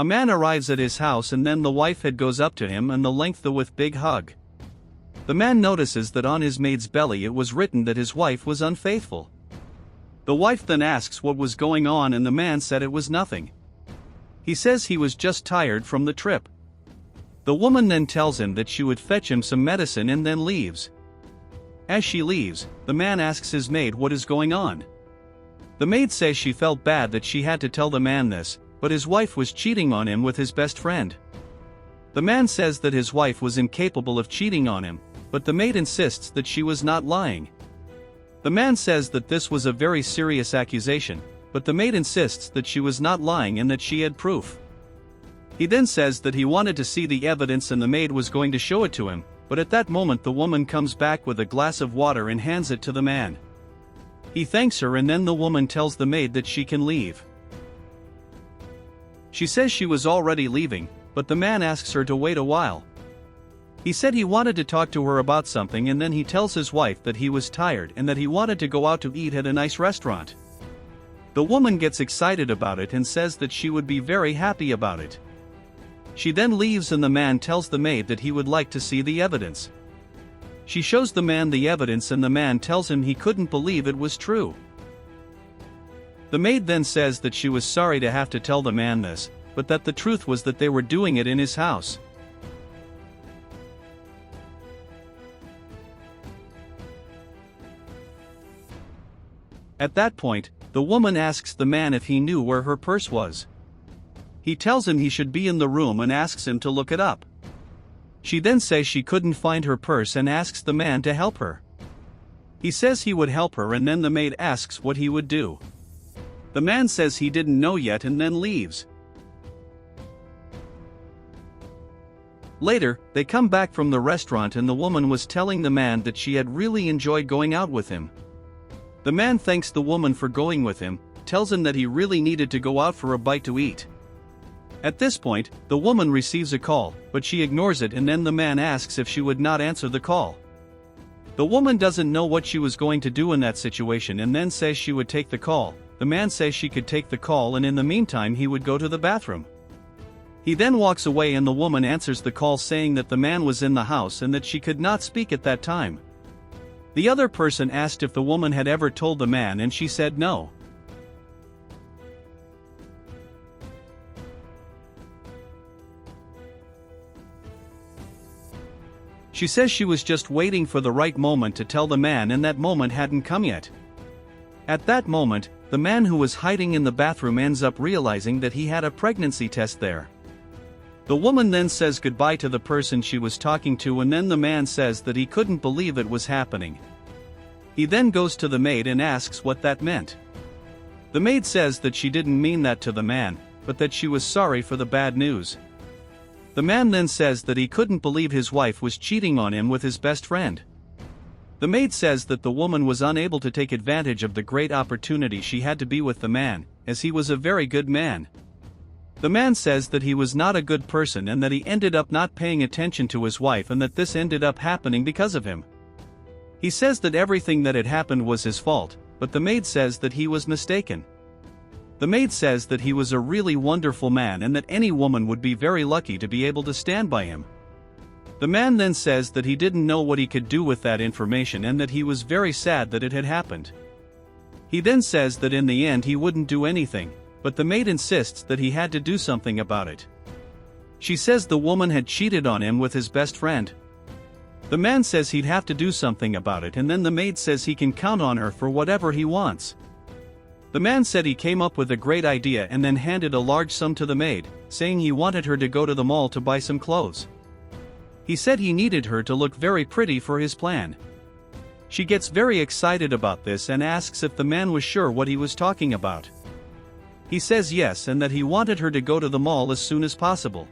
A man arrives at his house and then the wife head goes up to him and the length the with big hug. The man notices that on his maid's belly it was written that his wife was unfaithful. The wife then asks what was going on and the man said it was nothing. He says he was just tired from the trip. The woman then tells him that she would fetch him some medicine and then leaves. As she leaves, the man asks his maid what is going on. The maid says she felt bad that she had to tell the man this, but his wife was cheating on him with his best friend. The man says that his wife was incapable of cheating on him, but the maid insists that she was not lying. The man says that this was a very serious accusation, but the maid insists that she was not lying and that she had proof. He then says that he wanted to see the evidence and the maid was going to show it to him, but at that moment the woman comes back with a glass of water and hands it to the man. He thanks her and then the woman tells the maid that she can leave. She says she was already leaving, but the man asks her to wait a while. He said he wanted to talk to her about something and then he tells his wife that he was tired and that he wanted to go out to eat at a nice restaurant. The woman gets excited about it and says that she would be very happy about it. She then leaves and the man tells the maid that he would like to see the evidence. She shows the man the evidence and the man tells him he couldn't believe it was true. The maid then says that she was sorry to have to tell the man this, but that the truth was that they were doing it in his house. At that point, the woman asks the man if he knew where her purse was. He tells him he should be in the room and asks him to look it up. She then says she couldn't find her purse and asks the man to help her. He says he would help her and then the maid asks what he would do. The man says he didn't know yet and then leaves. Later, they come back from the restaurant and the woman was telling the man that she had really enjoyed going out with him. The man thanks the woman for going with him, tells him that he really needed to go out for a bite to eat. At this point, the woman receives a call, but she ignores it and then the man asks if she would not answer the call. The woman doesn't know what she was going to do in that situation and then says she would take the call. The man says she could take the call and in the meantime he would go to the bathroom. He then walks away and the woman answers the call saying that the man was in the house and that she could not speak at that time. The other person asked if the woman had ever told the man and she said no. She says she was just waiting for the right moment to tell the man and that moment hadn't come yet. At that moment, the man who was hiding in the bathroom ends up realizing that he had a pregnancy test there. The woman then says goodbye to the person she was talking to and then the man says that he couldn't believe it was happening. He then goes to the maid and asks what that meant. The maid says that she didn't mean that to the man, but that she was sorry for the bad news. The man then says that he couldn't believe his wife was cheating on him with his best friend. The maid says that the woman was unable to take advantage of the great opportunity she had to be with the man, as he was a very good man. The man says that he was not a good person and that he ended up not paying attention to his wife and that this ended up happening because of him. He says that everything that had happened was his fault, but the maid says that he was mistaken. The maid says that he was a really wonderful man and that any woman would be very lucky to be able to stand by him. The man then says that he didn't know what he could do with that information and that he was very sad that it had happened. He then says that in the end he wouldn't do anything, but the maid insists that he had to do something about it. She says the woman had cheated on him with his best friend. The man says he'd have to do something about it and then the maid says he can count on her for whatever he wants. The man said he came up with a great idea and then handed a large sum to the maid, saying he wanted her to go to the mall to buy some clothes. He said he needed her to look very pretty for his plan. She gets very excited about this and asks if the man was sure what he was talking about. He says yes and that he wanted her to go to the mall as soon as possible.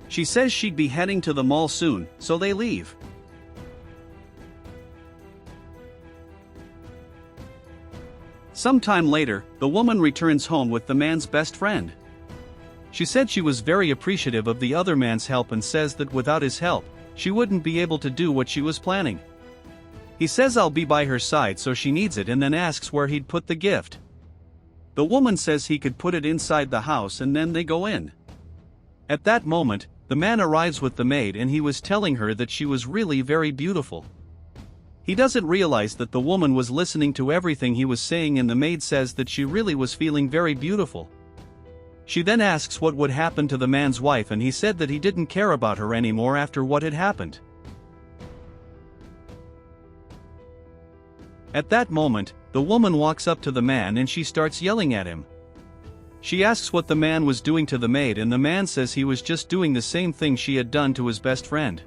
She says she'd be heading to the mall soon, so they leave. Sometime later, the woman returns home with the man's best friend. She said she was very appreciative of the other man's help and says that without his help, she wouldn't be able to do what she was planning. He says I'll be by her side so she needs it and then asks where he'd put the gift. The woman says he could put it inside the house and then they go in. At that moment, the man arrives with the maid and he was telling her that she was really very beautiful. He doesn't realize that the woman was listening to everything he was saying, and the maid says that she really was feeling very beautiful. She then asks what would happen to the man's wife, and he said that he didn't care about her anymore after what had happened. At that moment, the woman walks up to the man and she starts yelling at him. She asks what the man was doing to the maid, and the man says he was just doing the same thing she had done to his best friend.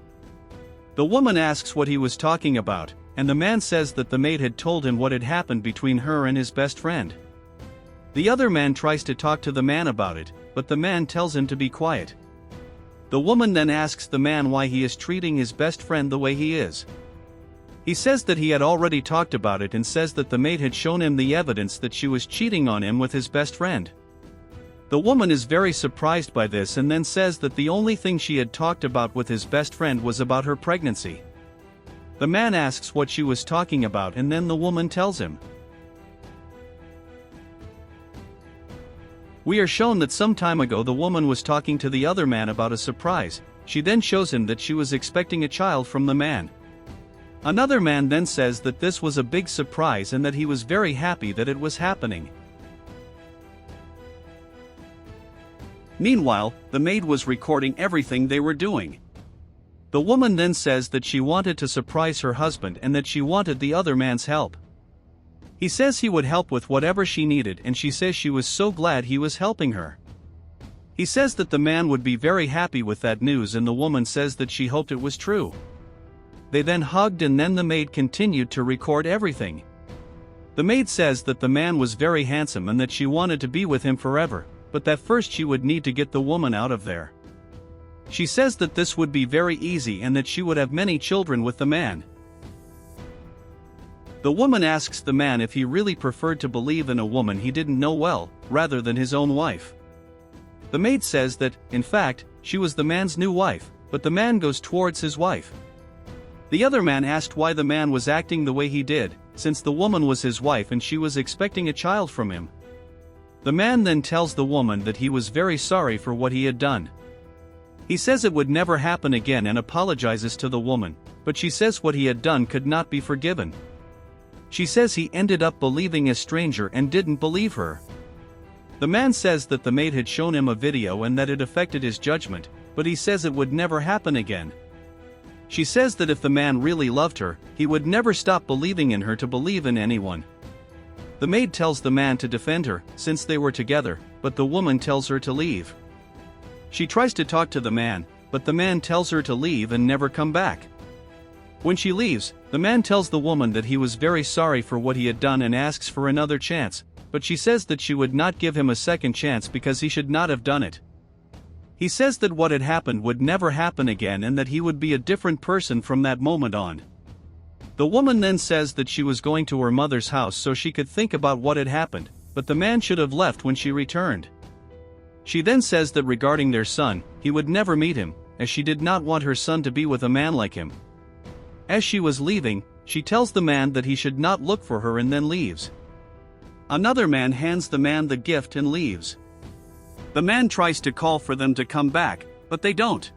The woman asks what he was talking about, and the man says that the maid had told him what had happened between her and his best friend. The other man tries to talk to the man about it, but the man tells him to be quiet. The woman then asks the man why he is treating his best friend the way he is. He says that he had already talked about it and says that the maid had shown him the evidence that she was cheating on him with his best friend. The woman is very surprised by this and then says that the only thing she had talked about with his best friend was about her pregnancy. The man asks what she was talking about, and then the woman tells him. We are shown that some time ago the woman was talking to the other man about a surprise. She then shows him that she was expecting a child from the man. Another man then says that this was a big surprise and that he was very happy that it was happening. Meanwhile, the maid was recording everything they were doing. The woman then says that she wanted to surprise her husband and that she wanted the other man's help. He says he would help with whatever she needed, and she says she was so glad he was helping her. He says that the man would be very happy with that news, and the woman says that she hoped it was true. They then hugged, and then the maid continued to record everything. The maid says that the man was very handsome and that she wanted to be with him forever, but that first she would need to get the woman out of there. She says that this would be very easy and that she would have many children with the man. The woman asks the man if he really preferred to believe in a woman he didn't know well, rather than his own wife. The maid says that, in fact, she was the man's new wife, but the man goes towards his wife. The other man asked why the man was acting the way he did, since the woman was his wife and she was expecting a child from him. The man then tells the woman that he was very sorry for what he had done. He says it would never happen again and apologizes to the woman, but she says what he had done could not be forgiven. She says he ended up believing a stranger and didn't believe her. The man says that the maid had shown him a video and that it affected his judgment, but he says it would never happen again. She says that if the man really loved her, he would never stop believing in her to believe in anyone. The maid tells the man to defend her, since they were together, but the woman tells her to leave. She tries to talk to the man, but the man tells her to leave and never come back. When she leaves, the man tells the woman that he was very sorry for what he had done and asks for another chance, but she says that she would not give him a second chance because he should not have done it. He says that what had happened would never happen again and that he would be a different person from that moment on. The woman then says that she was going to her mother's house so she could think about what had happened, but the man should have left when she returned. She then says that regarding their son, he would never meet him, as she did not want her son to be with a man like him. As she was leaving, she tells the man that he should not look for her and then leaves. Another man hands the man the gift and leaves. The man tries to call for them to come back, but they don't.